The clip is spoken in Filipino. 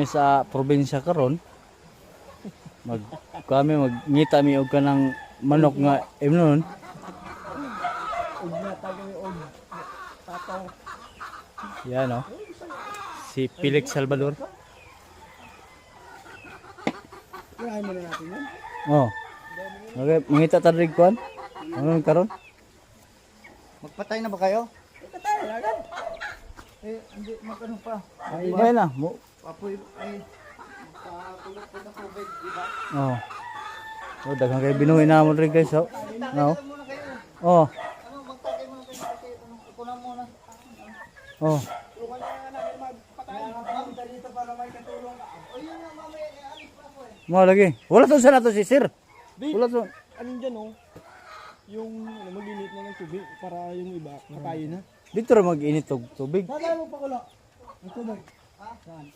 Sa probinsya karon kami magngita mi og kanang manok nga imnon. Og natagay og tataw. Yan no. Si Felix Salvador. Kaya mo na natin yan. Oh. Okay, mangita ta rig kuan. Ano karon? Magpatay na ba kayo? Patay na agad. Hindi magano pa. Ay na. Papoy ay patulog po ng tubig, di ba? Oh. Oh, daghang kay binuhi namon rin guys. Oh. No. Oh. Ano magtagay mo kayo kasi kunan muna. Oh. Tulungan na namin magpatay. Ma'am, dito para may katulong. O yun nga mamaya alis pa po eh. Mo lagi. Wala to sa nato si sir. Wala to. Ano dyan oh? Yung mag-init na ng tubig para yung iba matayo na. Dito ra mag-init og tubig. Saan mo pa kulo? Ang tubig. Ha? Saan?